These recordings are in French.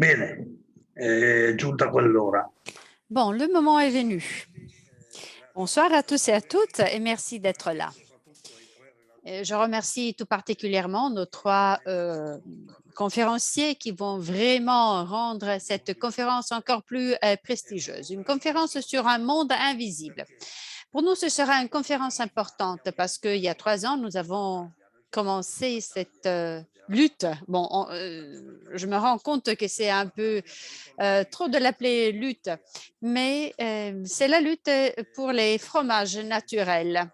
Bene, è giunta quell'ora. Bon, le moment est venu. Bonsoir à tous et à toutes et merci d'être là. Et je remercie tout particulièrement nos trois conférenciers qui vont vraiment rendre cette conférence encore plus prestigieuse. Une conférence sur un monde invisible. Pour nous, ce sera une conférence importante parce qu'il y a 3 ans, nous avons commencé cette lutte. Bon, je me rends compte que c'est un peu trop de l'appeler lutte, mais c'est la lutte pour les fromages naturels.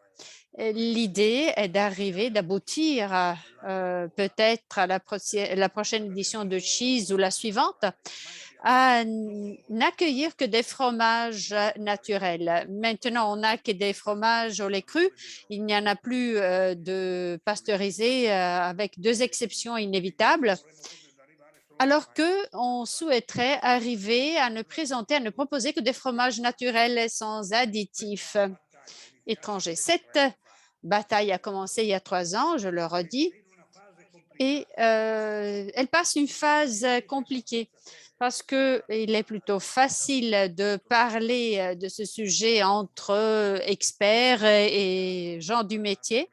L'idée est d'arriver, d'aboutir peut-être à la prochaine édition de Cheese ou la suivante, à n'accueillir que des fromages naturels. Maintenant, on n'a que des fromages au lait cru. Il n'y en a plus de pasteurisés avec deux exceptions inévitables. Alors qu'on souhaiterait arriver à ne présenter, à ne proposer que des fromages naturels sans additifs étrangers. Cette bataille a commencé il y a 3 ans, je le redis, et elle passe une phase compliquée parce qu'il est plutôt facile de parler de ce sujet entre experts et gens du métier.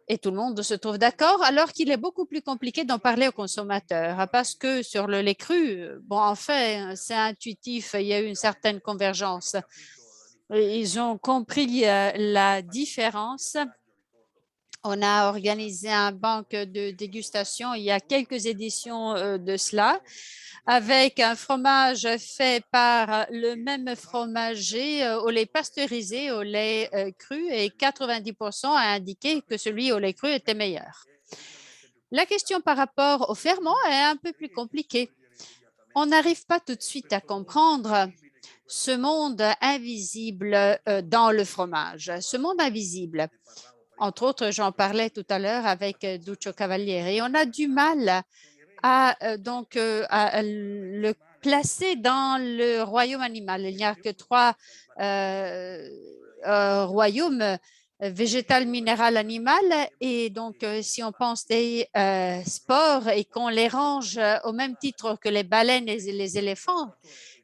Et tout le monde se trouve d'accord, alors qu'il est beaucoup plus compliqué d'en parler aux consommateurs, parce que sur le lait cru, bon, en fait, c'est intuitif, il y a eu une certaine convergence. Ils ont compris la différence. On a organisé un banque de dégustation il y a quelques éditions de cela, avec un fromage fait par le même fromager au lait pasteurisé, au lait cru, et 90% a indiqué que celui au lait cru était meilleur. La question par rapport au ferment est un peu plus compliquée. On n'arrive pas tout de suite à comprendre ce monde invisible dans le fromage. Ce monde invisible, entre autres, j'en parlais tout à l'heure avec Duccio Cavalieri, on a du mal à le placer dans le royaume animal. Il n'y a que trois royaumes végétal, minéral, animal. Et donc, si on pense des sports et qu'on les range au même titre que les baleines et les éléphants,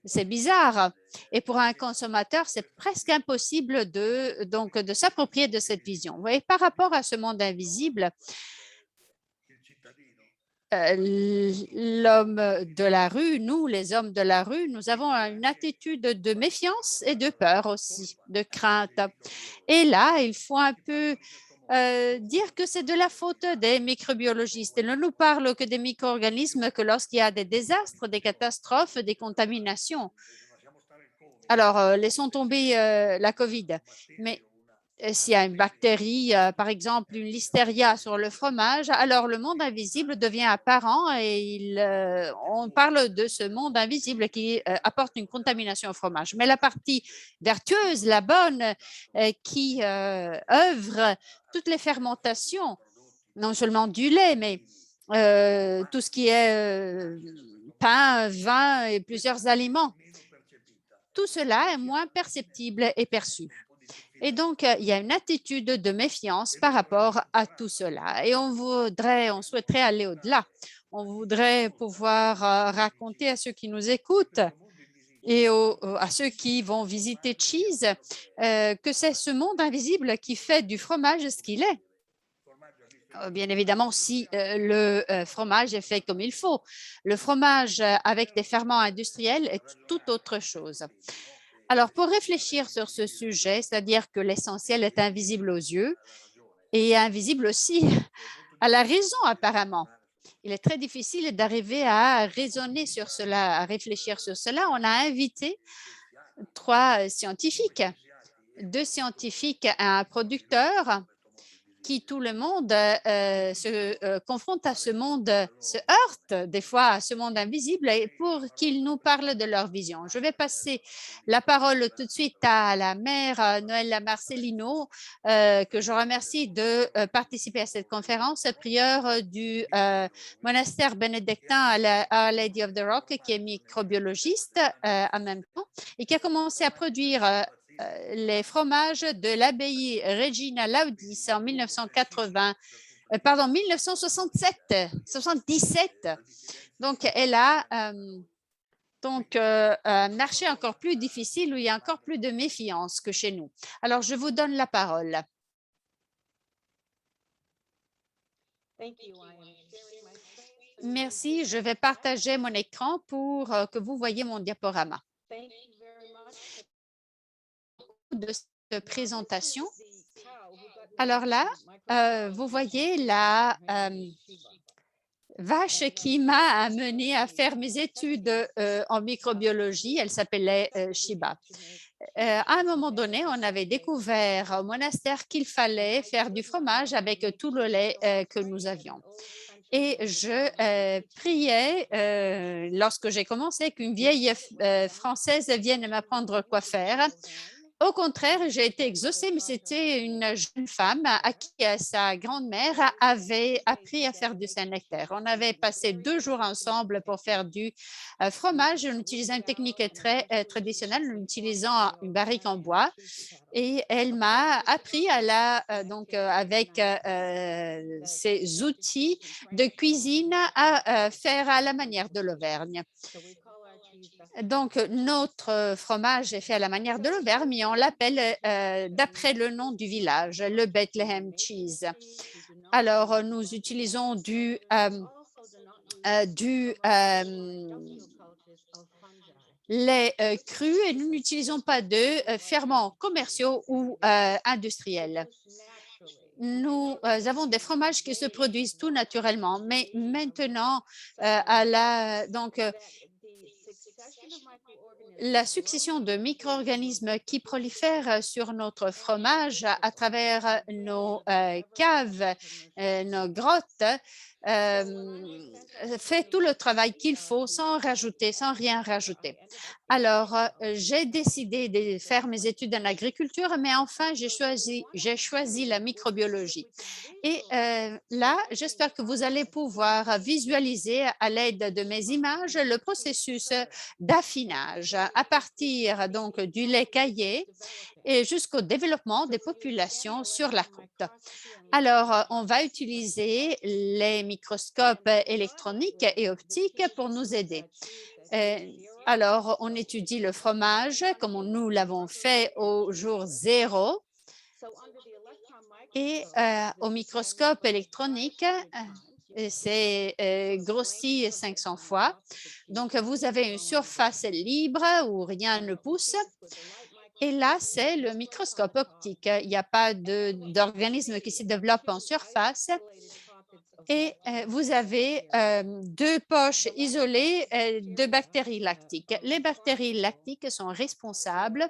c'est bizarre. Et pour un consommateur, c'est presque impossible de s'approprier de cette vision. Et par rapport à ce monde invisible, l'homme de la rue, nous, les hommes de la rue, nous avons une attitude de méfiance et de peur aussi, de crainte. Et là, il faut un peu dire que c'est de la faute des microbiologistes. Ils ne nous parlent que des micro-organismes que lorsqu'il y a des désastres, des catastrophes, des contaminations. Alors, laissons tomber la COVID. Mais s'il y a une bactérie, par exemple une listeria sur le fromage, alors le monde invisible devient apparent et on parle de ce monde invisible qui apporte une contamination au fromage. Mais la partie vertueuse, la bonne, qui œuvre toutes les fermentations, non seulement du lait, mais tout ce qui est pain, vin et plusieurs aliments, tout cela est moins perceptible et perçu. Et donc, il y a une attitude de méfiance par rapport à tout cela. Et on souhaiterait aller au-delà. On voudrait pouvoir raconter à ceux qui nous écoutent et à ceux qui vont visiter Cheese que c'est ce monde invisible qui fait du fromage ce qu'il est. Bien évidemment, si le fromage est fait comme il faut. Le fromage avec des ferments industriels est tout autre chose. Alors, pour réfléchir sur ce sujet, c'est-à-dire que l'essentiel est invisible aux yeux et invisible aussi à la raison apparemment. Il est très difficile d'arriver à raisonner sur cela, à réfléchir sur cela. On a invité 3 scientifiques, 2 scientifiques et un producteur qui tout le monde se confronte à ce monde, se heurte des fois à ce monde invisible et pour qu'ils nous parlent de leur vision. Je vais passer la parole tout de suite à la mère Noëlla Marcelino, que je remercie de participer à cette conférence, prieure du monastère bénédictin à Lady of the Rock, qui est microbiologiste en même temps et qui a commencé à produire les fromages de l'abbaye Regina Laudis en 1980 pardon, 1967, 77. Donc, elle a un marché encore plus difficile où il y a encore plus de méfiance que chez nous. Alors, je vous donne la parole. Merci. Je vais partager mon écran pour que vous voyez mon diaporama de cette présentation. Alors là, vous voyez la vache qui m'a amené à faire mes études en microbiologie. Elle s'appelait Shiba. À un moment donné, on avait découvert au monastère qu'il fallait faire du fromage avec tout le lait que nous avions. Et je priais, lorsque j'ai commencé, qu'une vieille Française vienne m'apprendre quoi faire. Au contraire, j'ai été exaucée, mais c'était une jeune femme à qui sa grand-mère avait appris à faire du Saint-Nectaire. On avait passé 2 jours ensemble pour faire du fromage en utilisant une technique très traditionnelle, en utilisant une barrique en bois. Et elle m'a appris avec ses outils de cuisine à faire à la manière de l'Auvergne. Donc, notre fromage est fait à la manière de l'Auvergne, mais on l'appelle d'après le nom du village, le Bethlehem Cheese. Alors, nous utilisons du lait cru et nous n'utilisons pas de ferments commerciaux ou industriels. Nous avons des fromages qui se produisent tout naturellement, mais maintenant, la succession de micro-organismes qui prolifèrent sur notre fromage à travers nos caves, nos grottes, fait tout le travail qu'il faut sans rien rajouter. Alors, j'ai décidé de faire mes études en agriculture, mais enfin, j'ai choisi la microbiologie. Et là, j'espère que vous allez pouvoir visualiser à l'aide de mes images le processus d'affinage à partir donc du lait caillé et jusqu'au développement des populations sur la côte. Alors, on va utiliser les microscopes électroniques et optiques pour nous aider. Alors, on étudie le fromage comme nous l'avons fait au jour 0 et au microscope électronique, c'est grossi 500 fois. Donc, vous avez une surface libre où rien ne pousse. Et là, c'est le microscope optique. Il n'y a pas d'organisme qui se développe en surface. Et vous avez 2 poches isolées de bactéries lactiques. Les bactéries lactiques sont responsables.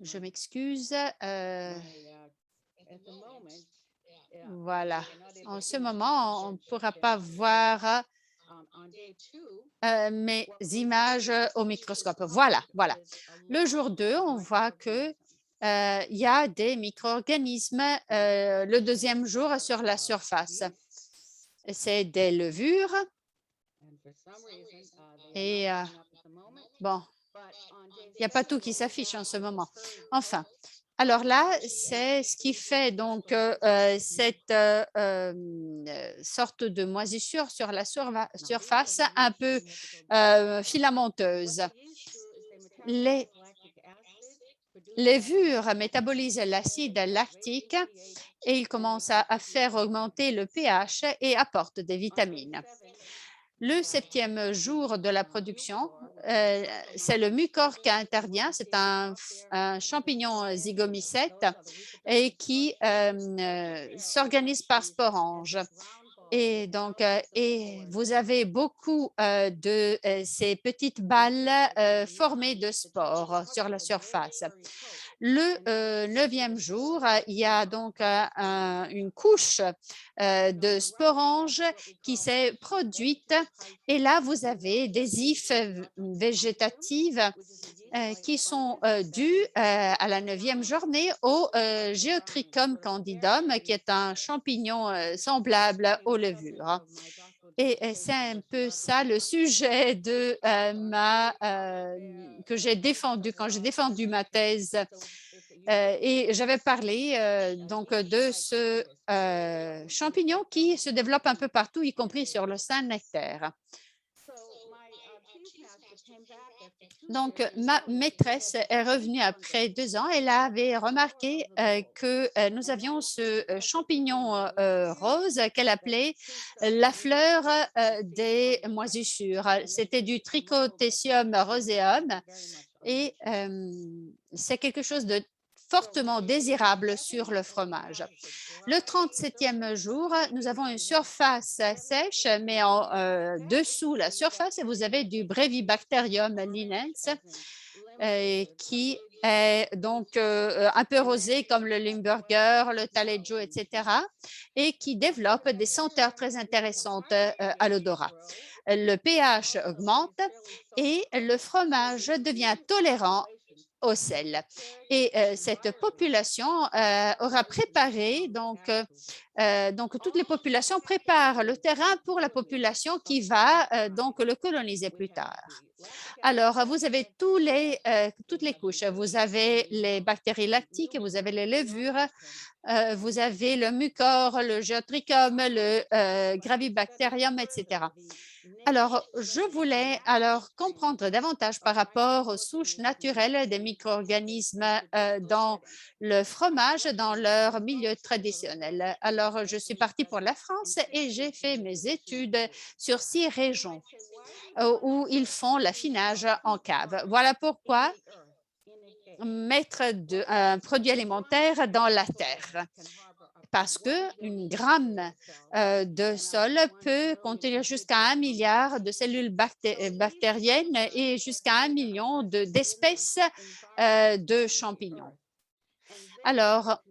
Je m'excuse. Voilà. En ce moment, on ne pourra pas voir mes images au microscope. Voilà. Le jour 2, on voit que il y a des micro-organismes le 2e jour sur la surface. C'est des levures. Et bon, il n'y a pas tout qui s'affiche en ce moment. Enfin, alors là, c'est ce qui fait donc cette sorte de moisissure sur la surface un peu filamenteuse. Les levures métabolisent l'acide lactique et ils commencent à faire augmenter le pH et apportent des vitamines. Le 7e jour de la production, c'est le mucor qui intervient. C'est un champignon zygomycète et qui s'organise par sporange. Et donc, vous avez beaucoup de ces petites balles formées de spores sur la surface. Le 9e jour, il y a donc une couche de sporange qui s'est produite et là, vous avez des ifs végétatives qui sont dues à la 9e journée au Geotrichum candidum, qui est un champignon semblable aux levures. Et c'est un peu ça le sujet de que j'ai défendu quand j'ai défendu ma thèse. Et j'avais parlé donc de ce champignon qui se développe un peu partout, y compris sur le Saint-Nectaire. Donc, ma maîtresse est revenue après 2 ans. Elle avait remarqué que nous avions ce champignon rose qu'elle appelait la fleur des moisissures. C'était du Trichothecium roseum et c'est quelque chose de fortement désirable sur le fromage. Le 37e jour, nous avons une surface sèche, mais en dessous la surface, vous avez du Brevibacterium linens qui est donc un peu rosé comme le Limburger, le Taleggio, etc., et qui développe des senteurs très intéressantes à l'odorat. Le pH augmente et le fromage devient tolérant au sel. Et cette population aura préparé, donc toutes les populations préparent le terrain pour la population qui va donc le coloniser plus tard. Alors, vous avez toutes les couches. Vous avez les bactéries lactiques, vous avez les levures, vous avez le mucor, le geotrichum, le gravibacterium, etc. Alors, je voulais alors comprendre davantage par rapport aux souches naturelles des micro-organismes dans le fromage, dans leur milieu traditionnel. Alors, je suis partie pour la France et j'ai fait mes études sur 6 régions où ils font l'affinage en cave. Voilà pourquoi mettre un produit alimentaire dans la terre parce qu'une gramme de sol peut contenir jusqu'à 1 milliard de cellules bactériennes et jusqu'à 1 million d'espèces de champignons. Alors,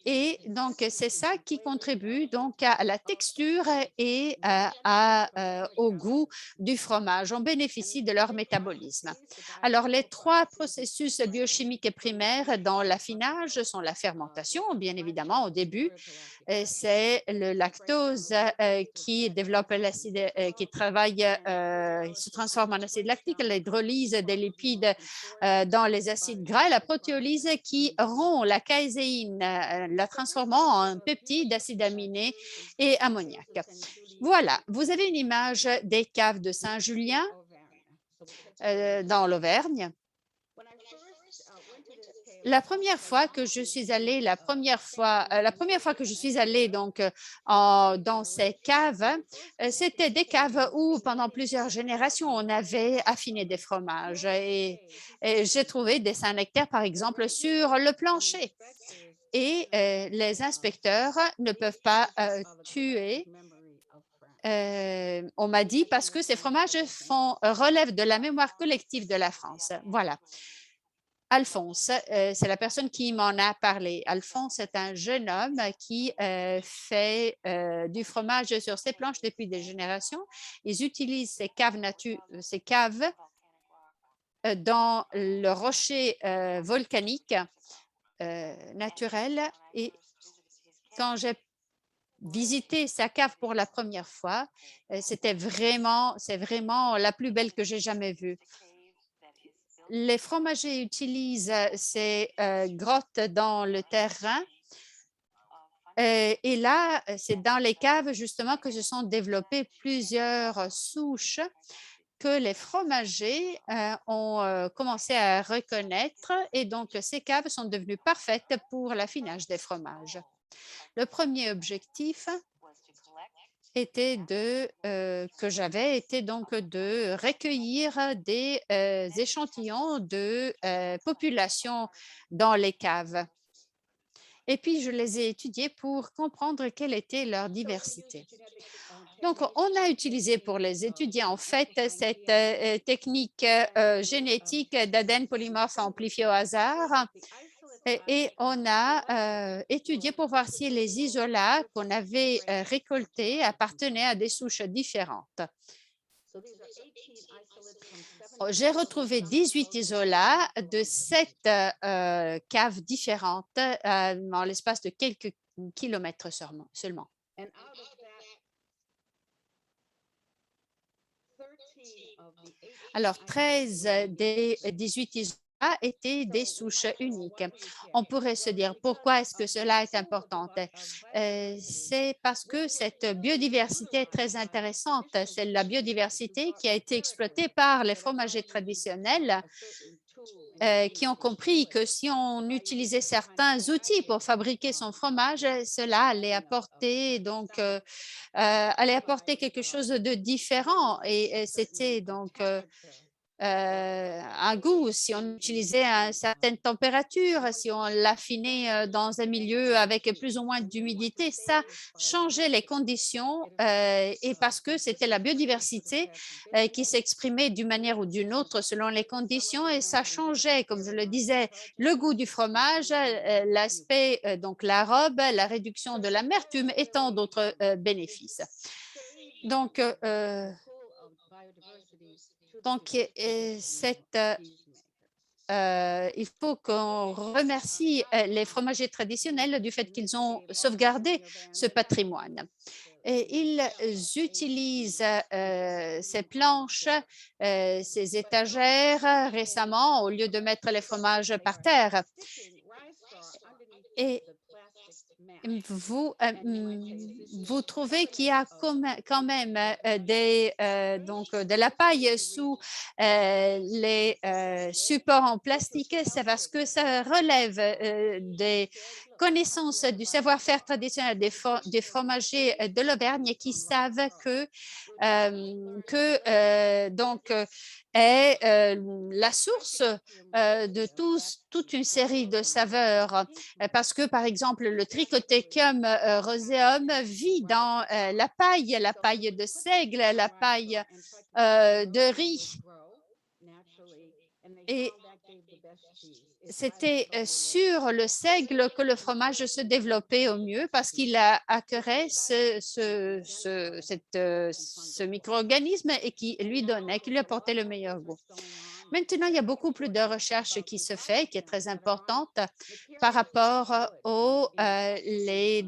et donc, c'est ça qui contribue donc à la texture et au goût du fromage. On bénéficie de leur métabolisme. Alors, les 3 processus biochimiques primaires dans l'affinage sont la fermentation, bien évidemment, au début. C'est le lactose qui développe l'acide, qui se transforme en acide lactique, l'hydrolyse des lipides dans les acides gras, la protéolyse qui rompt la caséine, la transformant en peptides, acides aminés et ammoniac. Voilà, vous avez une image des caves de Saint-Julien dans l'Auvergne. La première fois que je suis allée, la première fois que je suis allée donc dans ces caves, c'était des caves où pendant plusieurs générations on avait affiné des fromages et j'ai trouvé des Saint-Nectaire par exemple sur le plancher. Et les inspecteurs ne peuvent pas tuer. On m'a dit parce que ces fromages relèvent de la mémoire collective de la France. Voilà. Alphonse, c'est la personne qui m'en a parlé. Alphonse est un jeune homme qui fait du fromage sur ses planches depuis des générations. Ils utilisent ces caves dans le rocher volcanique naturel. Et quand j'ai visité sa cave pour la première fois, c'est vraiment la plus belle que j'ai jamais vue. Les fromagers utilisent ces grottes dans le terrain. Et là, c'est dans les caves justement que se sont développées plusieurs souches que les fromagers ont commencé à reconnaître. Et donc, ces caves sont devenues parfaites pour l'affinage des fromages. Le premier objectif que j'avais était donc de recueillir des échantillons de populations dans les caves. Et puis, je les ai étudiés pour comprendre quelle était leur diversité. Donc, on a utilisé pour les étudier en fait cette technique génétique d'ADN polymorphe amplifié au hasard. Et on a étudié pour voir si les isolats qu'on avait récoltés appartenaient à des souches différentes. J'ai retrouvé 18 isolats de 7 caves différentes en l'espace de quelques kilomètres seulement. Alors, 13 des 18 isolats été des souches uniques. On pourrait se dire pourquoi est-ce que cela est important? C'est parce que cette biodiversité est très intéressante. C'est la biodiversité qui a été exploitée par les fromagers traditionnels qui ont compris que si on utilisait certains outils pour fabriquer son fromage, cela allait apporter allait apporter quelque chose de différent et c'était un goût, si on utilisait à une certaine température, si on l'affinait dans un milieu avec plus ou moins d'humidité, ça changeait les conditions et parce que c'était la biodiversité qui s'exprimait d'une manière ou d'une autre selon les conditions et ça changeait, comme je le disais, le goût du fromage, l'aspect, donc la robe, la réduction de l'amertume et tant d'autres bénéfices. Donc, il faut qu'on remercie les fromagers traditionnels du fait qu'ils ont sauvegardé ce patrimoine. Et ils utilisent ces planches, ces étagères récemment au lieu de mettre les fromages par terre. Et vous trouvez qu'il y a quand même de la paille sous les supports en plastique, c'est parce que ça relève des connaissances du savoir-faire traditionnel des fromagers de l'Auvergne qui savent que est la source de toute une série de saveurs. Parce que, par exemple, le Trichothecum roseum vit dans la paille de seigle, la paille de riz. Et c'était sur le seigle que le fromage se développait au mieux parce qu'il acquérait ce micro-organisme et qui lui apportait le meilleur goût. Maintenant, il y a beaucoup plus de recherche qui se fait, qui est très importante par rapport les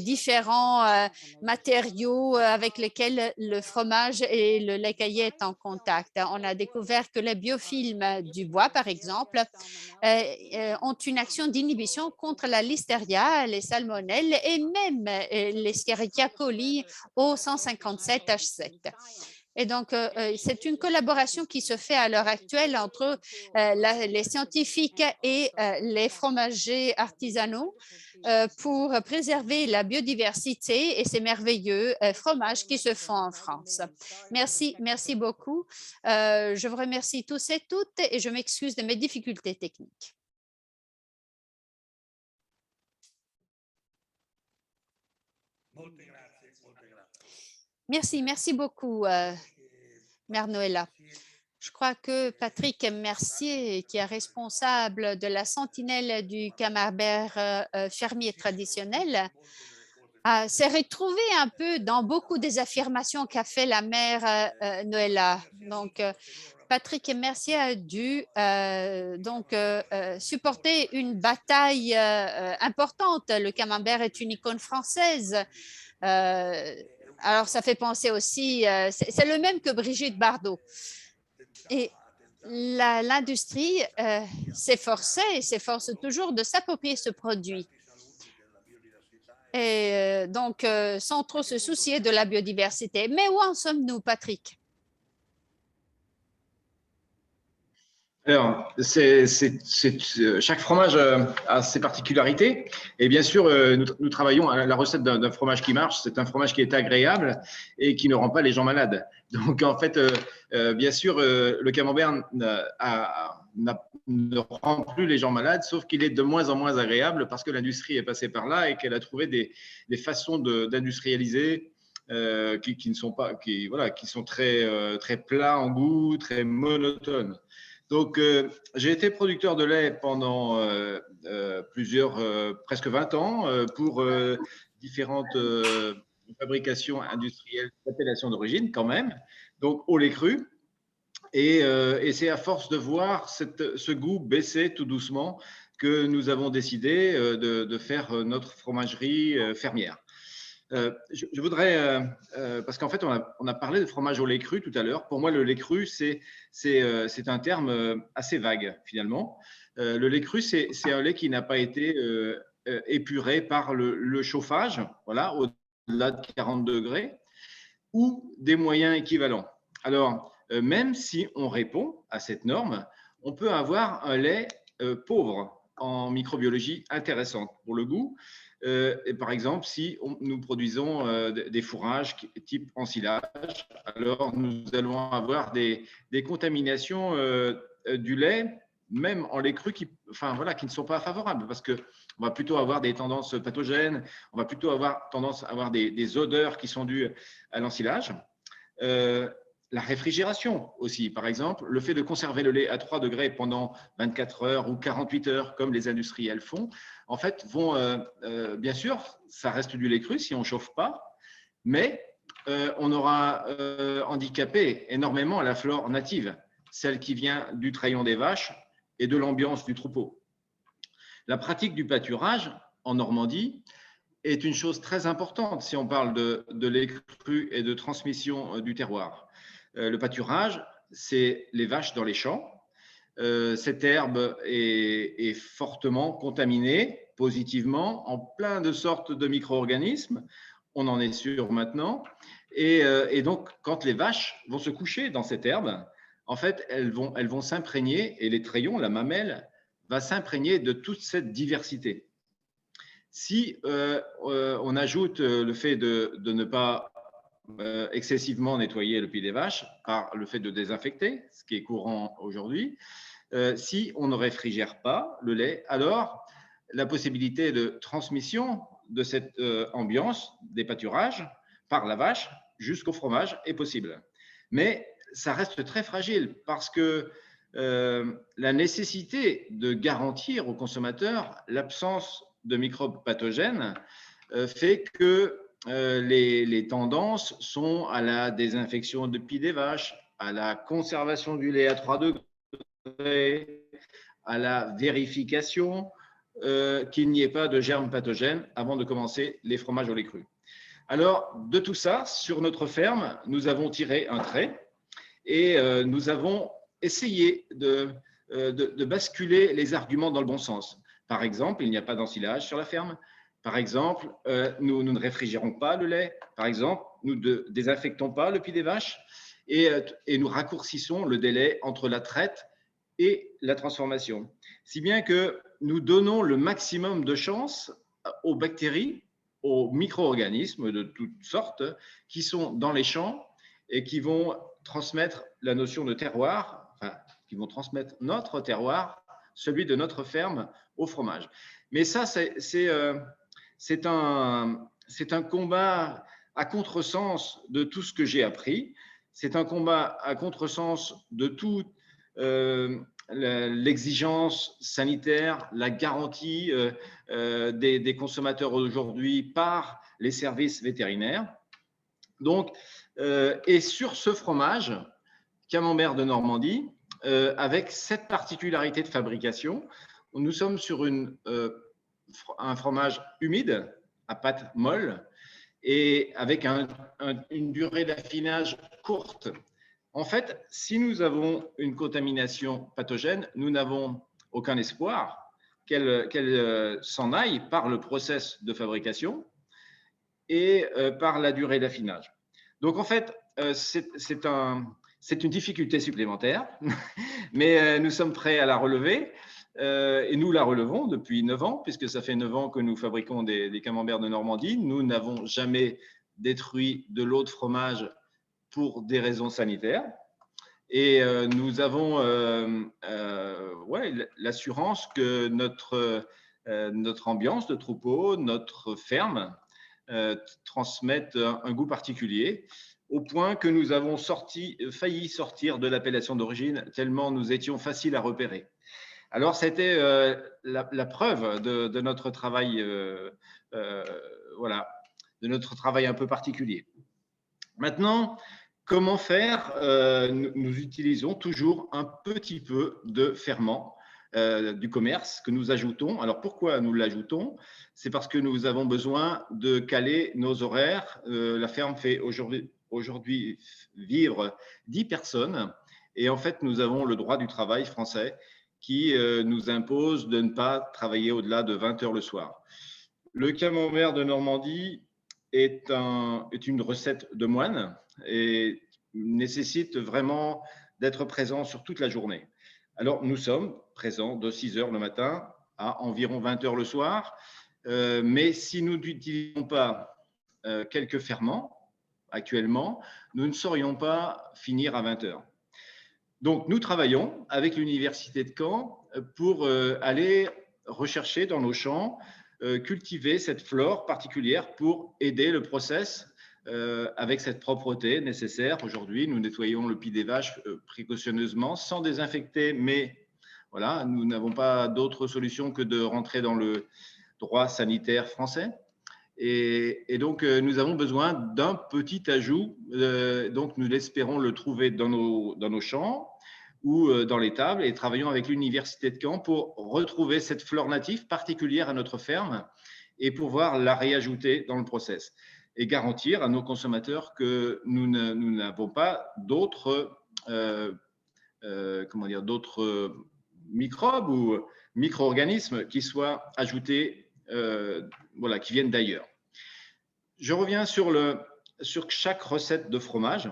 différents matériaux avec lesquels le fromage et le lait caillé est en contact. On a découvert que les biofilms du bois, par exemple, ont une action d'inhibition contre la listeria, les salmonelles et même l'Escherichia coli au 157H7. Et donc, c'est une collaboration qui se fait à l'heure actuelle entre les scientifiques et les fromagers artisanaux pour préserver la biodiversité et ces merveilleux fromages qui se font en France. Merci beaucoup. Je vous remercie tous et toutes et je m'excuse de mes difficultés techniques. Merci beaucoup, Mère Noëlla. Je crois que Patrick Mercier, qui est responsable de la sentinelle du camembert fermier traditionnel, s'est retrouvé un peu dans beaucoup des affirmations qu'a fait la mère Noëlla. Donc, Patrick Mercier a dû supporter une bataille importante. Le camembert est une icône française. Alors, ça fait penser aussi, c'est le même que Brigitte Bardot. Et l'industrie s'efforce toujours de s'approprier ce produit. Et sans trop se soucier de la biodiversité. Mais où en sommes-nous, Patrick? Alors, chaque fromage a ses particularités. Et bien sûr, nous travaillons à la recette d'un fromage qui marche. C'est un fromage qui est agréable et qui ne rend pas les gens malades. Donc, en fait, bien sûr, le camembert ne rend plus les gens malades, sauf qu'il est de moins en moins agréable parce que l'industrie est passée par là et qu'elle a trouvé des façons d'industrialiser qui sont très plats en goût, très monotones. Donc, j'ai été producteur de lait pendant presque 20 ans pour différentes fabrications industrielles d'appellation d'origine quand même, donc au lait cru. Et c'est à force de voir ce goût baisser tout doucement que nous avons décidé de faire notre fromagerie fermière. Je voudrais, parce qu'en fait, on a parlé de fromage au lait cru tout à l'heure. Pour moi, le lait cru, c'est un terme assez vague, finalement. Le lait cru, c'est un lait qui n'a pas été épuré par le chauffage, voilà, au-delà de 40 degrés, ou des moyens équivalents. Alors, même si on répond à cette norme, on peut avoir un lait pauvre en microbiologie intéressante pour le goût. Et par exemple, si nous produisons des fourrages type ensilage, alors nous allons avoir des contaminations du lait, même en lait cru, qui ne sont pas favorables, parce qu'on va plutôt avoir des tendances pathogènes, on va plutôt avoir tendance à avoir des odeurs qui sont dues à l'ensilage. La réfrigération aussi, par exemple, le fait de conserver le lait à 3 degrés pendant 24 heures ou 48 heures, comme les industriels font, en fait, bien sûr, ça reste du lait cru si on ne chauffe pas, mais on aura handicapé énormément la flore native, celle qui vient du treillon des vaches et de l'ambiance du troupeau. La pratique du pâturage en Normandie est une chose très importante si on parle de lait cru et de transmission du terroir. Le pâturage, c'est les vaches dans les champs. Cette herbe est fortement contaminée positivement en plein de sortes de micro-organismes. On en est sûr maintenant. Et donc, quand les vaches vont se coucher dans cette herbe, en fait, elles vont s'imprégner, et les trayons, la mamelle, va s'imprégner de toute cette diversité. Si on ajoute le fait de ne pas excessivement nettoyer le pied des vaches par le fait de désinfecter, ce qui est courant aujourd'hui, si on ne réfrigère pas le lait, alors la possibilité de transmission de cette ambiance des pâturages par la vache jusqu'au fromage est possible. Mais ça reste très fragile parce que la nécessité de garantir aux consommateurs l'absence de microbes pathogènes fait que les tendances sont à la désinfection de pieds des vaches, à la conservation du lait à 3 degrés, à la vérification qu'il n'y ait pas de germes pathogènes avant de commencer les fromages au lait cru. Alors, de tout ça, sur notre ferme, nous avons tiré un trait et nous avons essayé de basculer les arguments dans le bon sens. Par exemple, il n'y a pas d'ensilage sur la ferme. Par exemple, nous ne réfrigérons pas le lait. Par exemple, nous ne désinfectons pas le pied des vaches et nous raccourcissons le délai entre la traite et la transformation. Si bien que nous donnons le maximum de chance aux bactéries, aux micro-organismes de toutes sortes qui sont dans les champs et qui vont transmettre la notion de terroir, enfin, qui vont transmettre notre terroir, celui de notre ferme, au fromage. Mais ça, c'est un combat à contresens de tout ce que j'ai appris. C'est un combat à contresens de toute l'exigence sanitaire, la garantie des consommateurs aujourd'hui par les services vétérinaires. Donc, et sur ce fromage, Camembert de Normandie, avec cette particularité de fabrication, nous sommes sur un fromage humide à pâte molle et avec une durée d'affinage courte. En fait, si nous avons une contamination pathogène, nous n'avons aucun espoir qu'elle s'en aille par le process de fabrication et par la durée d'affinage. Donc, en fait, c'est une difficulté supplémentaire, mais nous sommes prêts à la relever. Et nous la relevons depuis 9 ans, puisque ça fait 9 ans que nous fabriquons des camemberts de Normandie. Nous n'avons jamais détruit de l'eau de fromage pour des raisons sanitaires. Et nous avons l'assurance que notre ambiance de troupeau, notre ferme, transmettent un goût particulier, au point que nous avons failli sortir de l'appellation d'origine, tellement nous étions faciles à repérer. Alors, c'était la preuve de notre travail, de notre travail un peu particulier. Maintenant, comment faire? Nous utilisons toujours un petit peu de ferment du commerce que nous ajoutons. Alors, pourquoi nous l'ajoutons? C'est parce que nous avons besoin de caler nos horaires. La ferme fait aujourd'hui vivre 10 personnes. Et en fait, nous avons le droit du travail français qui nous impose de ne pas travailler au-delà de 20 heures le soir. Le camembert de Normandie est une recette de moine et nécessite vraiment d'être présent sur toute la journée. Alors, nous sommes présents de 6 heures le matin à environ 20 heures le soir, mais si nous n'utilisons pas quelques ferments actuellement, nous ne saurions pas finir à 20 heures. Donc, nous travaillons avec l'Université de Caen pour aller rechercher dans nos champs, cultiver cette flore particulière pour aider le process avec cette propreté nécessaire. Aujourd'hui, nous nettoyons le pis des vaches précautionneusement, sans désinfecter, mais voilà, nous n'avons pas d'autre solution que de rentrer dans le droit sanitaire français. Et donc, nous avons besoin d'un petit ajout. Donc, nous espérons le trouver dans nos champs ou dans les tables et travaillons avec l'Université de Caen pour retrouver cette flore native particulière à notre ferme et pouvoir la réajouter dans le process et garantir à nos consommateurs que nous n'avons pas d'autres d'autres microbes ou micro-organismes qui soient ajoutés, qui viennent d'ailleurs. Je reviens sur chaque recette de fromage.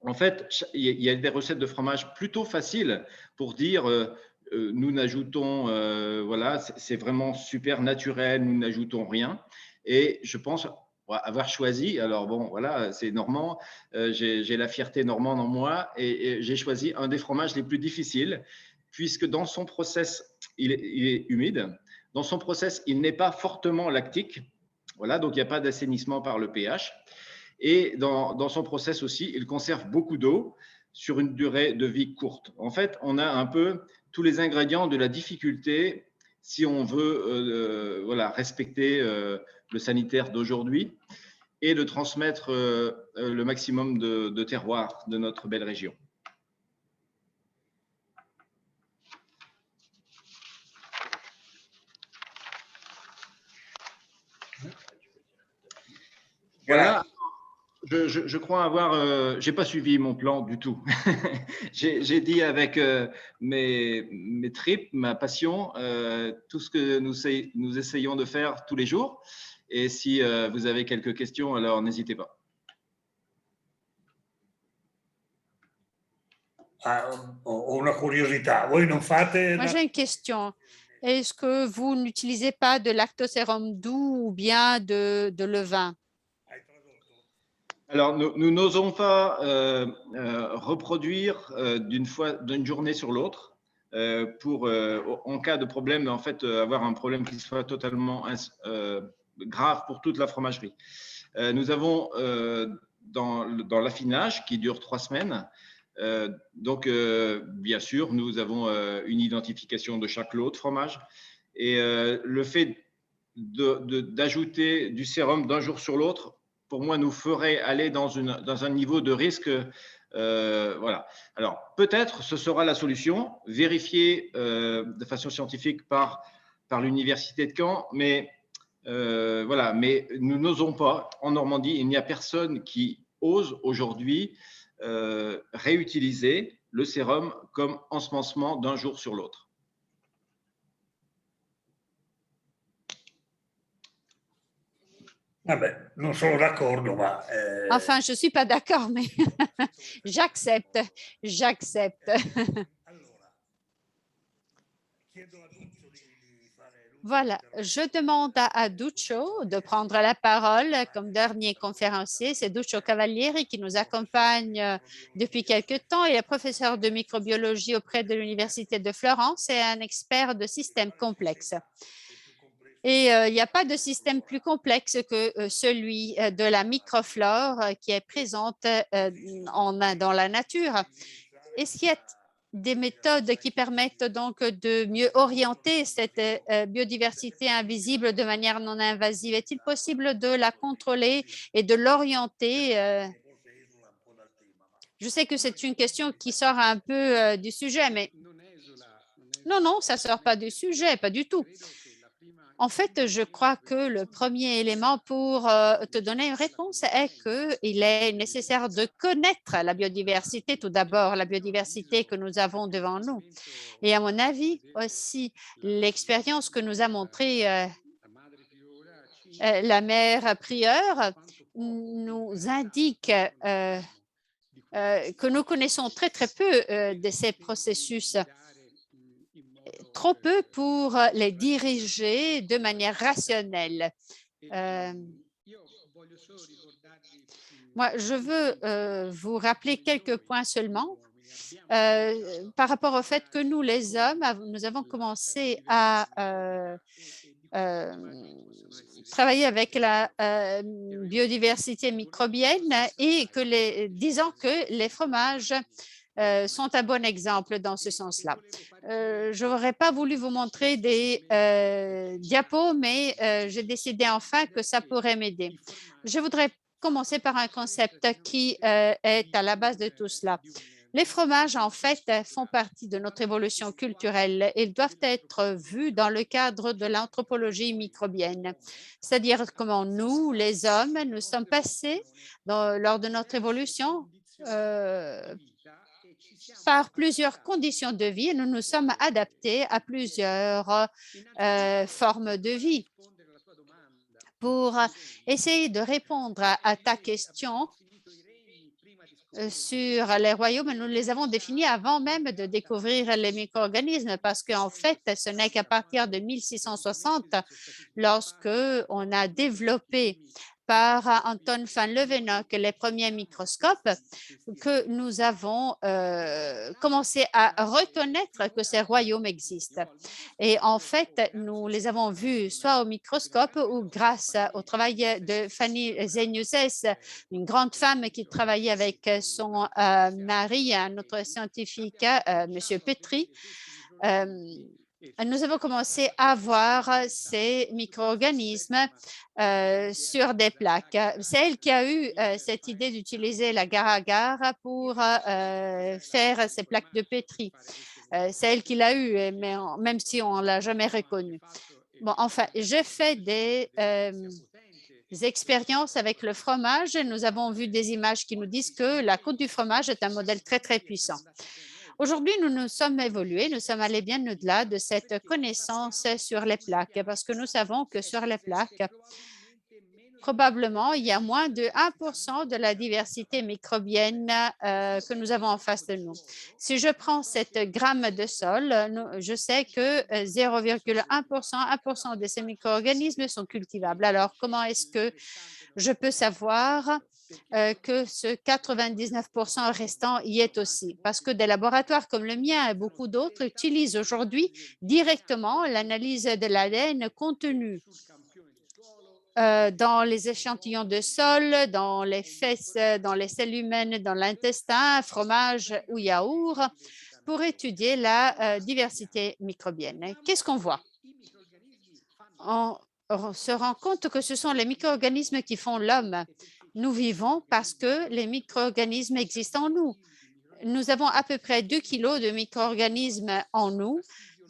En fait, il y a des recettes de fromage plutôt faciles pour dire nous n'ajoutons, c'est vraiment super naturel, nous n'ajoutons rien. Et je pense avoir choisi, alors bon, voilà, c'est normand, j'ai la fierté normande en moi et j'ai choisi un des fromages les plus difficiles puisque dans son process, il est humide. Dans son process, il n'est pas fortement lactique. Voilà, donc il n'y a pas d'assainissement par le pH. Et dans son process aussi, il conserve beaucoup d'eau sur une durée de vie courte. En fait, on a un peu tous les ingrédients de la difficulté si on veut respecter le sanitaire d'aujourd'hui et de transmettre le maximum de terroir de notre belle région. Voilà. Je crois avoir… j'ai pas suivi mon plan du tout. J'ai dit avec mes tripes, ma passion, tout ce que nous essayons de faire tous les jours. Et si vous avez quelques questions, alors n'hésitez pas. Ho una curiosità. Voi non fate… Moi, j'ai une question. Est-ce que vous n'utilisez pas de lactosérum doux ou bien de levain? Alors, nous n'osons pas reproduire d'une journée sur l'autre pour, en cas de problème, en fait, avoir un problème qui soit totalement grave pour toute la fromagerie. Nous avons dans l'affinage qui dure 3 semaines, donc bien sûr, nous avons une identification de chaque lot de fromage et le fait d'ajouter du sérum d'un jour sur l'autre, pour moi, nous ferait aller dans un niveau de risque. Voilà. Alors, peut-être ce sera la solution, vérifiée de façon scientifique par l'Université de Caen, mais voilà. Mais nous n'osons pas. En Normandie, il n'y a personne qui ose aujourd'hui réutiliser le sérum comme ensemencement d'un jour sur l'autre. Vabbè, non sono d'accordo, ma… Enfin, je ne suis pas d'accord, mais j'accepte. Voilà, je demande à Duccio de prendre la parole comme dernier conférencier. C'est Duccio Cavalieri qui nous accompagne depuis quelque temps. Il est professeur de microbiologie auprès de l'Université de Florence et un expert de systèmes complexes. Et il n'y a pas de système plus complexe que celui de la microflore qui est présente dans la nature. Est-ce qu'il y a des méthodes qui permettent donc de mieux orienter cette biodiversité invisible de manière non invasive? Est-il possible de la contrôler et de l'orienter? Je sais que c'est une question qui sort un peu du sujet, mais Non, non, ça ne sort pas du sujet, pas du tout. En fait, je crois que le premier élément pour te donner une réponse est qu'il est nécessaire de connaître la biodiversité, tout d'abord, la biodiversité que nous avons devant nous. Et à mon avis aussi, l'expérience que nous a montrée la mère Prieure nous indique que nous connaissons très, très peu de ces processus, trop peu pour les diriger de manière rationnelle. Euh, Moi, je veux vous rappeler quelques points seulement par rapport au fait que nous, les hommes, nous avons commencé à travailler avec la biodiversité microbienne et que disons que les fromages sont un bon exemple dans ce sens-là. Je n'aurais pas voulu vous montrer des diapos, mais j'ai décidé enfin que ça pourrait m'aider. Je voudrais commencer par un concept qui est à la base de tout cela. Les fromages, en fait, font partie de notre évolution culturelle. Ils doivent être vus dans le cadre de l'anthropologie microbienne, c'est-à-dire comment nous, les hommes, nous sommes passés lors de notre évolution par plusieurs conditions de vie et nous nous sommes adaptés à plusieurs formes de vie. Pour essayer de répondre à ta question sur les royaumes, nous les avons définis avant même de découvrir les micro-organismes parce qu'en fait, ce n'est qu'à partir de 1660, lorsque on a développé par Anton van Leeuwenhoek les premiers microscopes, que nous avons commencé à reconnaître que ces royaumes existent. Et en fait, nous les avons vus soit au microscope ou grâce au travail de Fanny Zeniuses, une grande femme qui travaillait avec son mari, un autre scientifique, M. Petri. Nous avons commencé à voir ces micro-organismes sur des plaques. C'est elle qui a eu cette idée d'utiliser l'agar-agar pour faire ces plaques de pétri. C'est elle qui l'a eu, mais même si on ne l'a jamais reconnue. Bon, enfin, j'ai fait des expériences avec le fromage. Nous avons vu des images qui nous disent que la côte du fromage est un modèle très, très puissant. Aujourd'hui, nous nous sommes évolués, nous sommes allés bien au-delà de cette connaissance sur les plaques parce que nous savons que sur les plaques, probablement, il y a moins de 1% de la diversité microbienne que nous avons en face de nous. Si je prends cette gramme de sol, je sais que 0,1%, 1% de ces micro-organismes sont cultivables. Alors, comment est-ce que je peux savoir que ce 99% restant y est aussi? Parce que des laboratoires comme le mien et beaucoup d'autres utilisent aujourd'hui directement l'analyse de l'ADN contenu dans les échantillons de sol, dans les fesses, dans les selles humaines, dans l'intestin, fromage ou yaourt, pour étudier la diversité microbienne. Qu'est-ce qu'on voit? On se rend compte que ce sont les micro-organismes qui font l'homme. Nous vivons parce que les micro-organismes existent en nous. Nous avons à peu près 2 kilos de micro-organismes en nous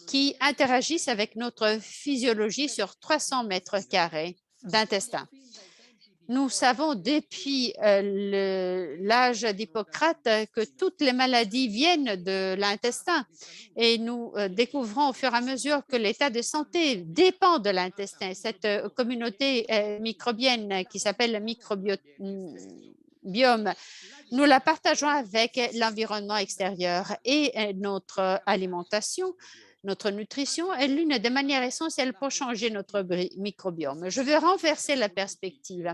qui interagissent avec notre physiologie sur 300 mètres carrés d'intestin. Nous savons depuis l'âge d'Hippocrate que toutes les maladies viennent de l'intestin et nous découvrons au fur et à mesure que l'état de santé dépend de l'intestin. Cette communauté microbienne qui s'appelle le microbiome, nous la partageons avec l'environnement extérieur et notre alimentation. Notre nutrition est l'une des manières essentielles pour changer notre microbiome. Je veux renverser la perspective.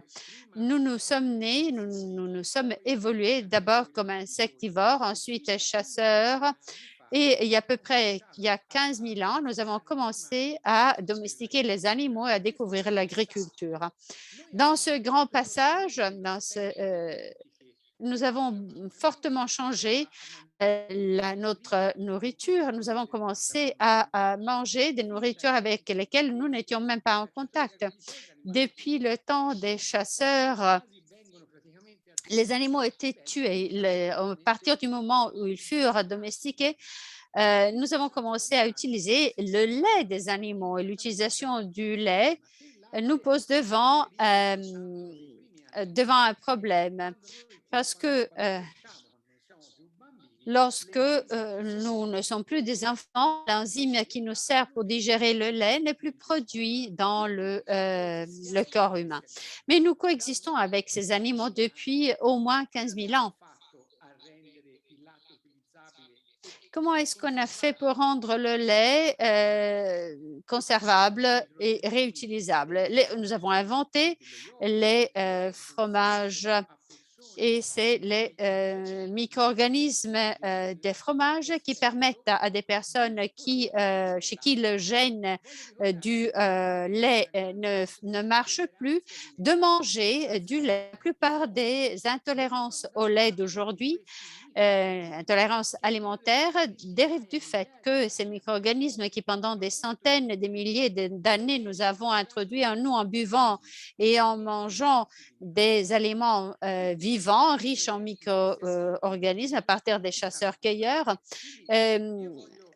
Nous nous sommes nés, nous nous sommes évolués d'abord comme insectivores, ensuite chasseurs. Et il y a à peu près 15 000 ans, nous avons commencé à domestiquer les animaux et à découvrir l'agriculture. Dans ce grand passage, nous avons fortement changé notre nourriture. Nous avons commencé à manger des nourritures avec lesquelles nous n'étions même pas en contact. Depuis le temps des chasseurs, les animaux étaient tués. À partir du moment où ils furent domestiqués, nous avons commencé à utiliser le lait des animaux et l'utilisation du lait nous pose devant un problème parce que lorsque nous ne sommes plus des enfants, l'enzyme qui nous sert pour digérer le lait n'est plus produit dans le corps humain. Mais nous coexistons avec ces animaux depuis au moins 15 000 ans. Comment est-ce qu'on a fait pour rendre le lait conservable et réutilisable? Nous avons inventé les fromages et c'est les micro-organismes des fromages qui permettent à des personnes chez qui le gène du lait ne marche plus de manger du lait. La plupart des intolérances au lait d'aujourd'hui, intolérance alimentaire, dérive du fait que ces micro-organismes qui, pendant des centaines, des milliers d'années, nous avons introduits en nous en buvant et en mangeant des aliments vivants, riches en micro-organismes à partir des chasseurs-cueilleurs.